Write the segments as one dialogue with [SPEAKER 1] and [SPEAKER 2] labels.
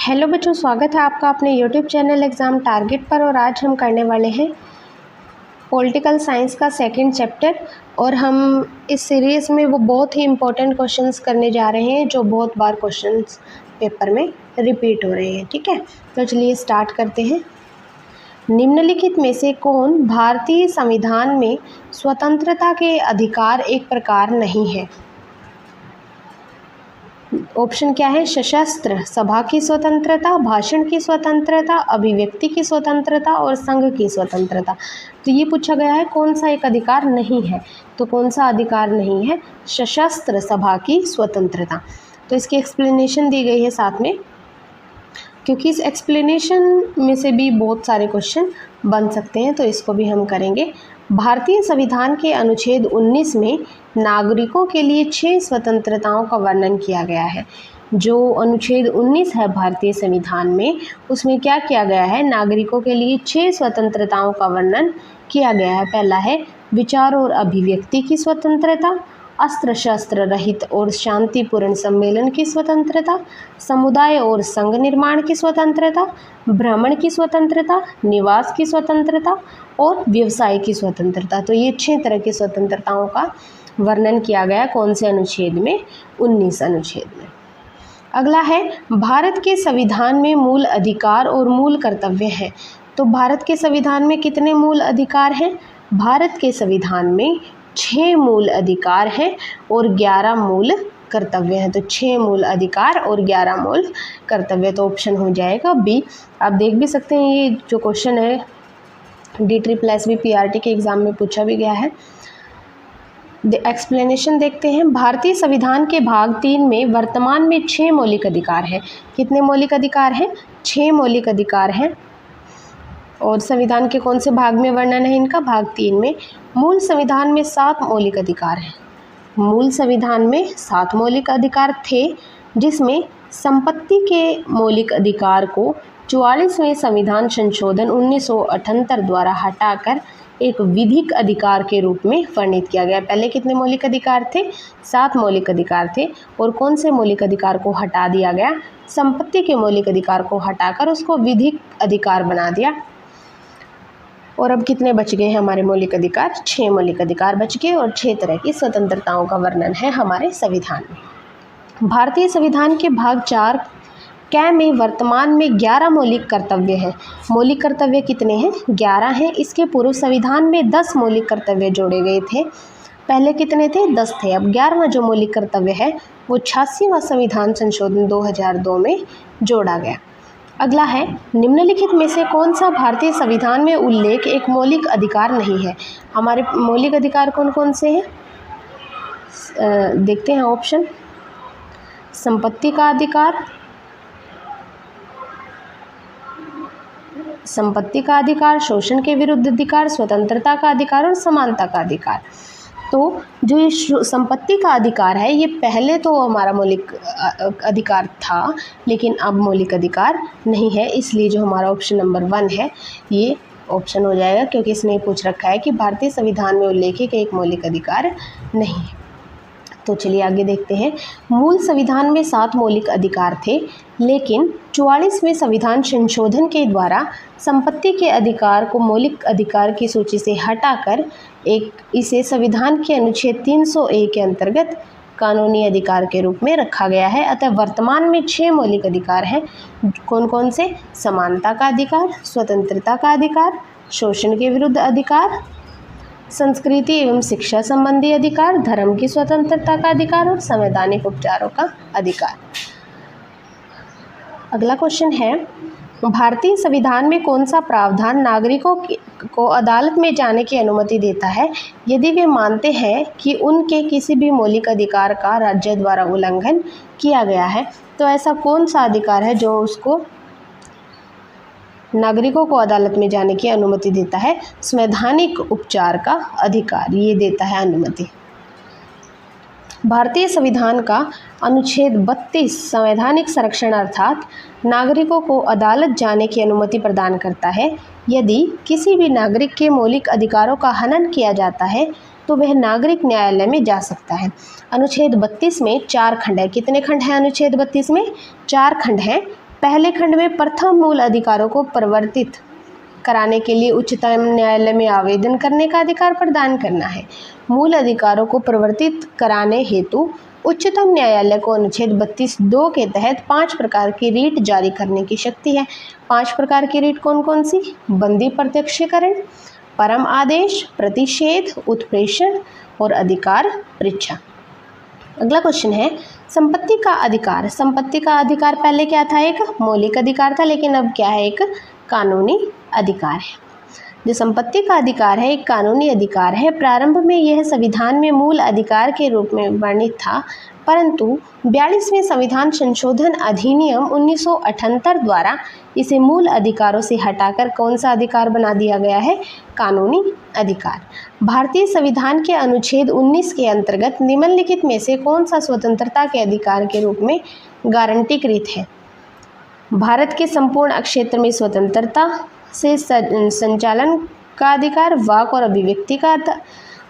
[SPEAKER 1] Hello बच्चों, स्वागत है आपका अपने यूट्यूब चैनल एग्ज़ाम टारगेट पर। और आज हम करने वाले हैं पॉलिटिकल साइंस का सेकंड चैप्टर। और हम इस सीरीज़ में वो बहुत ही इम्पोर्टेंट क्वेश्चंस करने जा रहे हैं जो बहुत बार क्वेश्चंस पेपर में रिपीट हो रहे हैं। ठीक है, तो चलिए स्टार्ट करते हैं। निम्नलिखित में से कौन भारतीय संविधान में स्वतंत्रता के अधिकार एक प्रकार नहीं है? ऑप्शन क्या है? सशस्त्र, सभा की स्वतंत्रता, भाषण की स्वतंत्रता, अभिव्यक्ति की स्वतंत्रता और संघ की स्वतंत्रता। तो ये पूछा गया है कौन सा एक अधिकार नहीं है। तो कौन सा अधिकार नहीं है? सशस्त्र सभा की स्वतंत्रता। तो इसकी एक्सप्लेनेशन दी गई है साथ में, क्योंकि इस एक्सप्लेनेशन में से भी बहुत सारे क्वेश्चन बन सकते हैं, तो इसको भी हम करेंगे। भारतीय संविधान के अनुच्छेद 19 में नागरिकों के लिए 6 स्वतंत्रताओं का वर्णन किया गया है। जो अनुच्छेद 19 है भारतीय संविधान में, उसमें क्या किया गया है? नागरिकों के लिए 6 स्वतंत्रताओं का वर्णन किया गया है। पहला है विचार और अभिव्यक्ति की स्वतंत्रता, अस्त्र शस्त्र रहित और शांतिपूर्ण सम्मेलन की स्वतंत्रता, समुदाय और संघ निर्माण की स्वतंत्रता, भ्रमण की स्वतंत्रता, निवास की स्वतंत्रता और व्यवसाय की स्वतंत्रता। तो ये 6 तरह की स्वतंत्रताओं का वर्णन किया गया कौन से अनुच्छेद में? 19 अनुच्छेद में। अगला है भारत के संविधान में मूल अधिकार और मूल कर्तव्य है। तो भारत के संविधान में कितने मूल अधिकार हैं? भारत के संविधान में 6 मूल अधिकार हैं और 11 मूल कर्तव्य हैं। तो 6 मूल अधिकार और 11 मूल कर्तव्य। तो ऑप्शन हो जाएगा बी। आप देख भी सकते हैं ये जो क्वेश्चन है DSSB PRT के एग्ज़ाम में पूछा भी गया है। एक्सप्लेनेशन देखते हैं। भारतीय संविधान के भाग 3 में वर्तमान में 6 मौलिक अधिकार हैं। कितने मौलिक अधिकार हैं? 6 मौलिक अधिकार हैं। और संविधान के कौन से भाग में वर्णन है इनका? भाग 3 में। मूल संविधान में 7 मौलिक अधिकार हैं। मूल संविधान में 7 मौलिक अधिकार थे, जिसमें संपत्ति के मौलिक अधिकार को 44वें संविधान संशोधन 1978 द्वारा हटाकर एक विधिक अधिकार के रूप में वर्णित किया गया। पहले कितने मौलिक अधिकार थे? 7 मौलिक अधिकार थे। और कौन से मौलिक अधिकार को हटा दिया गया? संपत्ति के मौलिक अधिकार को हटाकर उसको विधिक अधिकार बना दिया। और अब कितने बच गए हैं हमारे मौलिक अधिकार? 6 मौलिक अधिकार बच गए और 6 तरह की स्वतंत्रताओं का वर्णन है हमारे संविधान में। भारतीय संविधान के भाग 4 कै में वर्तमान में 11 मौलिक कर्तव्य हैं। मौलिक कर्तव्य कितने हैं? 11 हैं। इसके पूर्व संविधान में 10 मौलिक कर्तव्य जोड़े गए थे। पहले कितने थे? 10 थे। अब 11वां जो मौलिक कर्तव्य है वो 86वां संविधान संशोधन 2002 में जोड़ा गया। अगला है निम्नलिखित में से कौन सा भारतीय संविधान में उल्लेख एक मौलिक अधिकार नहीं है? हमारे मौलिक अधिकार कौन कौन से हैं? देखते हैं ऑप्शन। संपत्ति का अधिकार, संपत्ति का अधिकार, शोषण के विरुद्ध अधिकार, स्वतंत्रता का अधिकार और समानता का अधिकार। तो जो ये संपत्ति का अधिकार है ये पहले तो हमारा मौलिक अधिकार था, लेकिन अब मौलिक अधिकार नहीं है। इसलिए जो हमारा ऑप्शन नंबर 1 है ये ऑप्शन हो जाएगा, क्योंकि इसने पूछ रखा है कि भारतीय संविधान में उल्लेखित एक मौलिक अधिकार नहीं है। तो चलिए आगे देखते हैं। मूल संविधान में 7 मौलिक अधिकार थे, लेकिन 44वें संविधान संशोधन के द्वारा संपत्ति के अधिकार को मौलिक अधिकार की सूची से हटाकर इसे संविधान के अनुच्छेद 301 के अंतर्गत कानूनी अधिकार के रूप में रखा गया है। अतः वर्तमान में 6 मौलिक अधिकार हैं। कौन कौन से? समानता का अधिकार, स्वतंत्रता का अधिकार, शोषण के विरुद्ध अधिकार, संस्कृति एवं शिक्षा संबंधी अधिकार, धर्म की स्वतंत्रता का अधिकार और संवैधानिक उपचारों का अधिकार। अगला क्वेश्चन है भारतीय संविधान में कौन सा प्रावधान नागरिकों को अदालत में जाने की अनुमति देता है यदि वे मानते हैं कि उनके किसी भी मौलिक अधिकार का राज्य द्वारा उल्लंघन किया गया है? तो ऐसा कौन सा अधिकार है जो उसको नागरिकों को अदालत में जाने की अनुमति देता है? संवैधानिक उपचार का अधिकार ये देता है अनुमति। भारतीय संविधान का अनुच्छेद 32 संवैधानिक संरक्षण अर्थात नागरिकों को अदालत जाने की अनुमति प्रदान करता है। यदि किसी भी नागरिक के मौलिक अधिकारों का हनन किया जाता है तो वह नागरिक न्यायालय में जा सकता है। अनुच्छेद 32 में 4 खंड है। कितने खंड हैं अनुच्छेद 32 में? 4 खंड हैं। पहले खंड में प्रथम मूल अधिकारों को परिवर्तित कराने के लिए उच्चतम न्यायालय में आवेदन करने का अधिकार प्रदान करना है। मूल अधिकारों को परिवर्तित कराने हेतु उच्चतम न्यायालय को अनुच्छेद 32(2) के तहत 5 प्रकार की रीट जारी करने की शक्ति है। 5 प्रकार की रीट कौन कौन सी? बंदी प्रत्यक्षीकरण, परम आदेश, प्रतिषेध, उत्प्रेषण और अधिकार परीक्षा। अगला क्वेश्चन है संपत्ति का अधिकार। संपत्ति का अधिकार पहले क्या था? एक मौलिक अधिकार था, लेकिन अब क्या है? एक कानूनी अधिकार है। जो संपत्ति का अधिकार है एक कानूनी अधिकार है। प्रारंभ में यह संविधान में मूल अधिकार के रूप में वर्णित था, परंतु 42वें संविधान संशोधन अधिनियम 1978 द्वारा इसे मूल अधिकारों से हटाकर कौन सा अधिकार बना दिया गया है? कानूनी अधिकार। भारतीय संविधान के अनुच्छेद 19 के अंतर्गत निम्नलिखित में से कौन सा स्वतंत्रता के अधिकार के रूप में गारंटीकृत है? भारत के संपूर्ण क्षेत्र में स्वतंत्रता से संचालन का अधिकार, वाक और अभिव्यक्ति का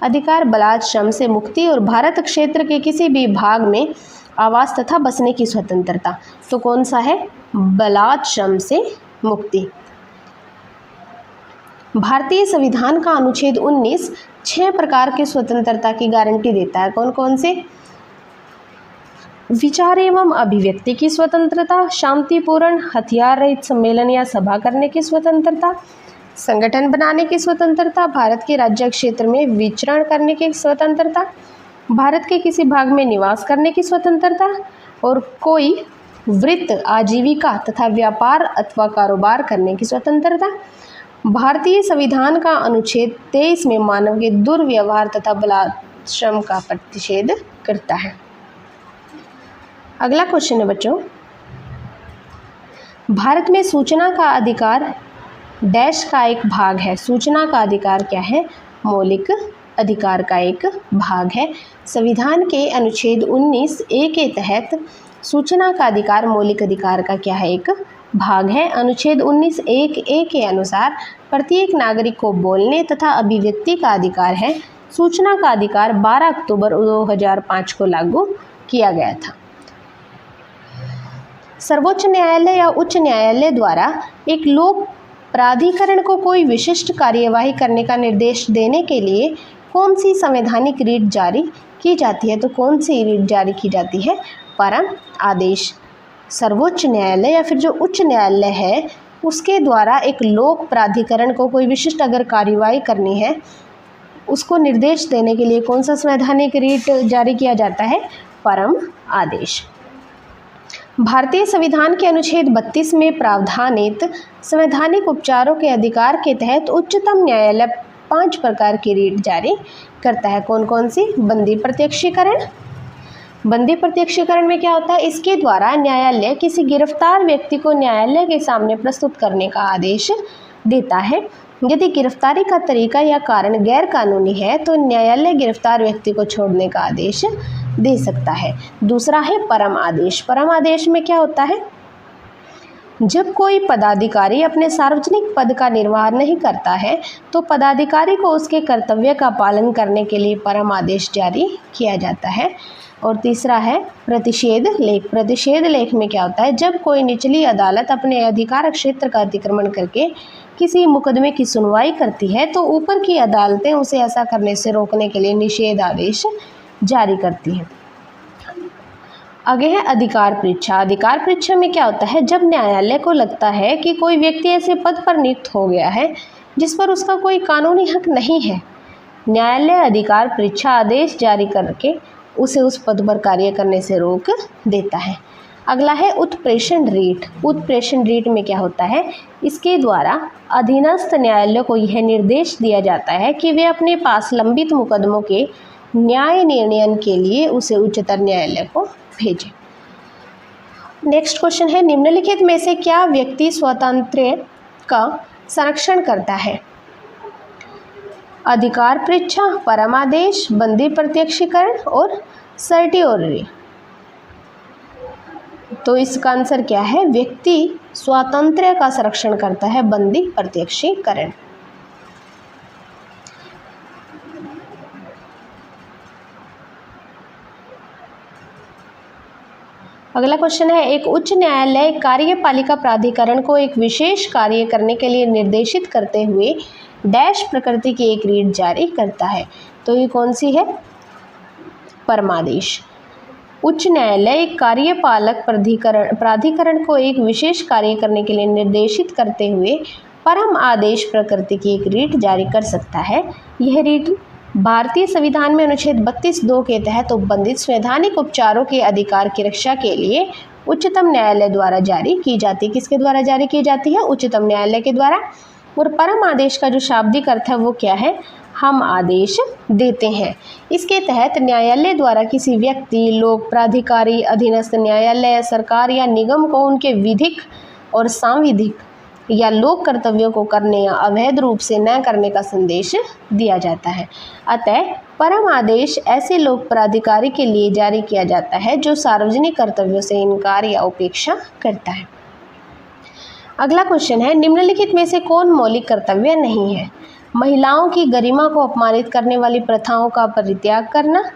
[SPEAKER 1] अधिकार, बलात् श्रम से मुक्ति और भारत क्षेत्र के किसी भी भाग में आवास तथा बसने की स्वतंत्रता। तो कौन सा है? बलात् श्रम से मुक्ति। भारतीय संविधान का अनुच्छेद 19 6 प्रकार की स्वतंत्रता की गारंटी देता है। कौन कौन से? विचार एवं अभिव्यक्ति की स्वतंत्रता, शांतिपूर्ण हथियार रहित सम्मेलन या सभा करने की स्वतंत्रता, संगठन बनाने की स्वतंत्रता, भारत के राज्य क्षेत्र में विचरण करने की स्वतंत्रता, भारत के किसी भाग में निवास करने की स्वतंत्रता और कोई वृत्त, आजीविका तथा व्यापार अथवा कारोबार करने की स्वतंत्रता। भारतीय संविधान का अनुच्छेद 23 में मानव के दुर्व्यवहार तथा बलात् श्रम का प्रतिषेध करता है। अगला क्वेश्चन है बच्चों, भारत में सूचना का अधिकार डैश का एक भाग है। सूचना का अधिकार क्या है? मौलिक अधिकार का एक भाग है। संविधान के अनुच्छेद 19(a) के तहत सूचना का अधिकार मौलिक अधिकार का क्या है? एक भाग है। अनुच्छेद 19(1)(a) के अनुसार प्रत्येक नागरिक को बोलने तथा अभिव्यक्ति का अधिकार है। सूचना का अधिकार 12 अक्टूबर 2005 को लागू किया गया था। सर्वोच्च न्यायालय या उच्च न्यायालय द्वारा एक लोक प्राधिकरण को कोई विशिष्ट कार्यवाही करने का निर्देश देने के लिए कौन सी संवैधानिक रीट जारी की जाती है? तो कौन सी रीट जारी की जाती है? परम आदेश। सर्वोच्च न्यायालय या फिर जो उच्च न्यायालय है उसके द्वारा एक लोक प्राधिकरण को कोई विशिष्ट अगर कार्यवाही करनी है उसको निर्देश देने के लिए कौन सा संवैधानिक रीट जारी किया जाता है? परम आदेश। भारतीय संविधान के अनुच्छेद 32 में प्रावधानित संवैधानिक उपचारों के अधिकार के तहत उच्चतम न्यायालय 5 प्रकार की रीट जारी करता है। कौन कौन सी? बंदी प्रत्यक्षीकरण। बंदी प्रत्यक्षीकरण में क्या होता है? इसके द्वारा न्यायालय किसी गिरफ्तार व्यक्ति को न्यायालय के सामने प्रस्तुत करने का आदेश देता है। यदि गिरफ्तारी का तरीका या कारण गैर कानूनी है तो न्यायालय गिरफ्तार व्यक्ति को छोड़ने का आदेश दे सकता है। दूसरा है परम आदेश। परम आदेश में क्या होता है? जब कोई पदाधिकारी अपने सार्वजनिक पद का निर्वाह नहीं करता है तो पदाधिकारी को उसके कर्तव्य का पालन करने के लिए परम आदेश जारी किया जाता है। और तीसरा है प्रतिषेध लेख। प्रतिषेध लेख में क्या होता है? जब कोई निचली अदालत अपने अधिकार क्षेत्र का अतिक्रमण करके किसी मुकदमे की सुनवाई करती है तो ऊपर की अदालतें उसे ऐसा करने से रोकने के लिए निषेध आदेश जारी करती हैं। आगे है अधिकार परीक्षा। अधिकार परीक्षा में क्या होता है? जब न्यायालय को लगता है कि कोई व्यक्ति ऐसे पद पर नियुक्त हो गया है जिस पर उसका कोई कानूनी हक नहीं है, न्यायालय अधिकार परीक्षा आदेश जारी करके उसे उस पद पर कार्य करने से रोक देता है। अगला है उत्प्रेषण रीट। उत्प्रेषण रीट में क्या होता है? इसके द्वारा अधीनस्थ न्यायालय को यह निर्देश दिया जाता है कि वे अपने पास लंबित मुकदमों के न्याय निर्णय के लिए उसे उच्चतर न्यायालय को भेजें। नेक्स्ट क्वेश्चन है निम्नलिखित में से क्या व्यक्ति स्वातंत्र्य का संरक्षण करता है? अधिकार परीक्षा, परमादेश, बंदी प्रत्यक्षीकरण और सर्टियोरी। तो इसका आंसर क्या है? व्यक्ति स्वातंत्र्य का संरक्षण करता है, बंदी प्रत्यक्षीकरण। अगला क्वेश्चन है, एक उच्च न्यायालय कार्यपालिका प्राधिकरण को एक विशेष कार्य करने के लिए निर्देशित करते हुए डैश प्रकृति की एक रीट जारी करता है। तो ये कौन सी है? परमादेश। उच्च न्यायालय एक कार्यपालक प्राधिकरण को एक विशेष कार्य करने के लिए निर्देशित करते हुए परम आदेश प्रकृति की एक रीट जारी कर सकता है। यह रीट भारतीय संविधान में अनुच्छेद 32(2) के तहत उपबंधित संवैधानिक उपचारों के अधिकार की रक्षा के लिए उच्चतम न्यायालय द्वारा जारी की जाती है। किसके द्वारा जारी की जाती है? उच्चतम न्यायालय के द्वारा। और परम आदेश का जो शाब्दिक अर्थ है वो क्या है? हम आदेश देते हैं। इसके तहत न्यायालय द्वारा किसी व्यक्ति, लोक प्राधिकारी, अधीनस्थ न्यायालय, सरकार या निगम को उनके विधिक और सांविधिक या लोक कर्तव्यों को करने या अवैध रूप से न करने का संदेश दिया जाता है। अतः परम आदेश ऐसे लोक प्राधिकारी के लिए जारी किया जाता है जो सार्वजनिक कर्तव्यों से इनकार या उपेक्षा करता है। अगला क्वेश्चन है, निम्नलिखित में से कौन मौलिक कर्तव्य नहीं है? महिलाओं की गरिमा को अपमानित करने वाली प्रथाओं का परित्याग करना,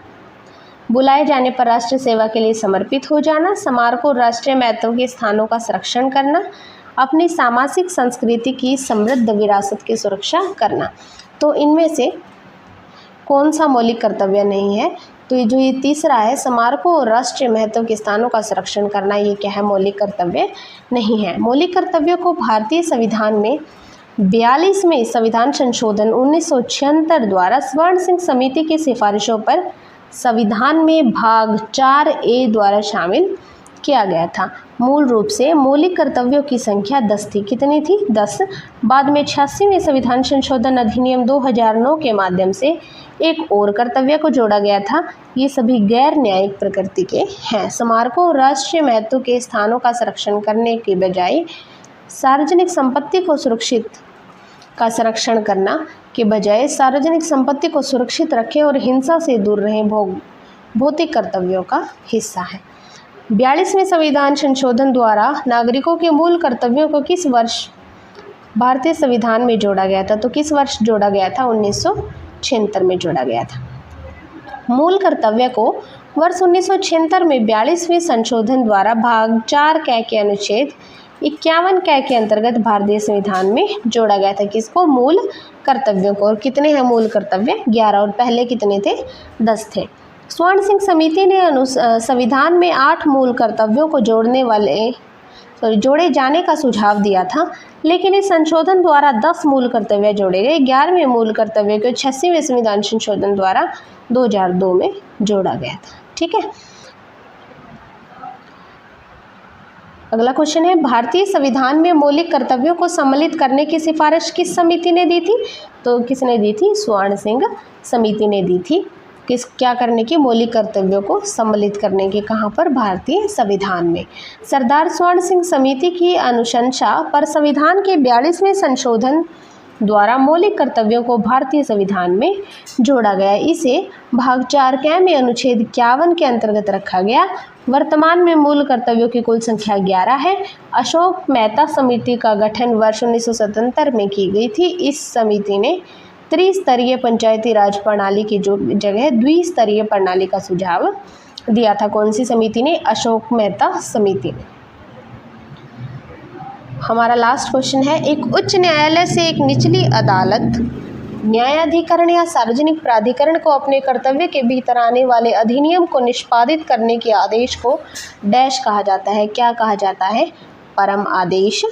[SPEAKER 1] बुलाए जाने पर राष्ट्र सेवा के लिए समर्पित हो जाना, स्मारक और राष्ट्रीय महत्व के स्थानों का संरक्षण करना, अपनी सामाजिक संस्कृति की समृद्ध विरासत की सुरक्षा करना। तो इनमें से कौन सा मौलिक कर्तव्य नहीं है? तो ये तीसरा है, स्मारकों और राष्ट्रीय महत्व के स्थानों का संरक्षण करना, ये क्या है? मौलिक कर्तव्य नहीं है। मौलिक कर्तव्यों को भारतीय संविधान में 42वें संविधान संशोधन 1976 द्वारा स्वर्ण सिंह समिति की सिफारिशों पर संविधान में भाग 4A द्वारा शामिल किया गया था। मूल रूप से मौलिक कर्तव्यों की संख्या 10 थी। कितनी थी? 10। बाद में 86वें संविधान संशोधन अधिनियम 2009 के माध्यम से एक और कर्तव्य को जोड़ा गया था। ये सभी गैर न्यायिक प्रकृति के हैं। स्मारकों और राष्ट्रीय महत्व के स्थानों का संरक्षण करने के बजाय सार्वजनिक संपत्ति को संरक्षण करना के बजाय सार्वजनिक संपत्ति को सुरक्षित रखें और हिंसा से दूर रहें भौतिक कर्तव्यों का हिस्सा है। 42वें संविधान संशोधन द्वारा नागरिकों के मूल कर्तव्यों को किस वर्ष भारतीय संविधान में जोड़ा गया था? तो किस वर्ष जोड़ा गया था? 1976 में जोड़ा गया था। मूल कर्तव्य को वर्ष 1976 में 42वें संशोधन द्वारा भाग 4 क के अनुच्छेद 51 क के अंतर्गत भारतीय संविधान में जोड़ा गया था। किसको? मूल कर्तव्यों को। और कितने हैं मूल कर्तव्य? 11। और पहले कितने थे? 10 थे। स्वर्ण सिंह समिति ने संविधान में 8 मूल कर्तव्यों को जोड़े जाने का सुझाव दिया था, लेकिन इस संशोधन द्वारा 10 मूल कर्तव्य जोड़े गए। 11वें मूल कर्तव्य को 86वें संविधान संशोधन द्वारा 2002 में जोड़ा गया था। ठीक है। अगला क्वेश्चन है, भारतीय संविधान में मौलिक कर्तव्यों को सम्मिलित करने की सिफारिश किस समिति ने दी थी? तो किसने दी थी? स्वर्ण सिंह समिति ने दी थी। क्या करने की? मौलिक कर्तव्यों को सम्मिलित करने की। कहाँ पर? भारतीय संविधान में। सरदार स्वर्ण सिंह समिति की अनुशंसा पर संविधान के 42वें संशोधन द्वारा मौलिक कर्तव्यों को भारतीय संविधान में जोड़ा गया। इसे भाग 4 क में अनुच्छेद 51 के अंतर्गत रखा गया। वर्तमान में मूल कर्तव्यों की कुल संख्या 11 है। अशोक मेहता समिति का गठन वर्ष 1977 में की गई थी। इस समिति ने त्रिस्तरीय पंचायती राज प्रणाली की जगह द्विस्तरीय प्रणाली का सुझाव दिया था। कौन सी समिति ने? अशोक मेहता समिति ने। हमारा लास्ट क्वेश्चन है, एक उच्च न्यायालय से एक निचली अदालत, न्यायाधिकरण या सार्वजनिक प्राधिकरण को अपने कर्तव्य के भीतर आने वाले अधिनियम को निष्पादित करने के आदेश को डैश कहा जाता है? क्या कहा जाता है? परम आदेश,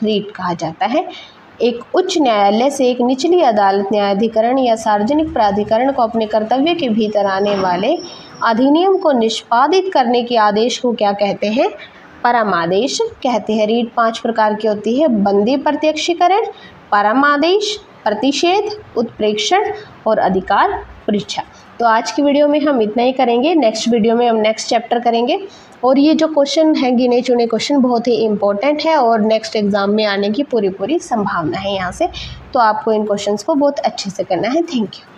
[SPEAKER 1] रीट कहा जाता है। एक उच्च न्यायालय से एक निचली अदालत, न्यायाधिकरण या सार्वजनिक प्राधिकरण को अपने कर्तव्य के भीतर आने वाले अधिनियम को निष्पादित करने के आदेश को क्या कहते हैं? परम आदेश कहते हैं। रीट 5 प्रकार की होती है: बंदी प्रत्यक्षीकरण, परम आदेश, प्रतिषेध, उत्प्रेक्षण और अधिकार परीक्षा। तो आज की वीडियो में हम इतना ही करेंगे। नेक्स्ट वीडियो में हम नेक्स्ट चैप्टर करेंगे। और ये जो क्वेश्चन है, गिने चुने क्वेश्चन, बहुत ही इंपॉर्टेंट है और नेक्स्ट एग्जाम में आने की पूरी संभावना है यहाँ से। तो आपको इन क्वेश्चंस को बहुत अच्छे से करना है। Thank you.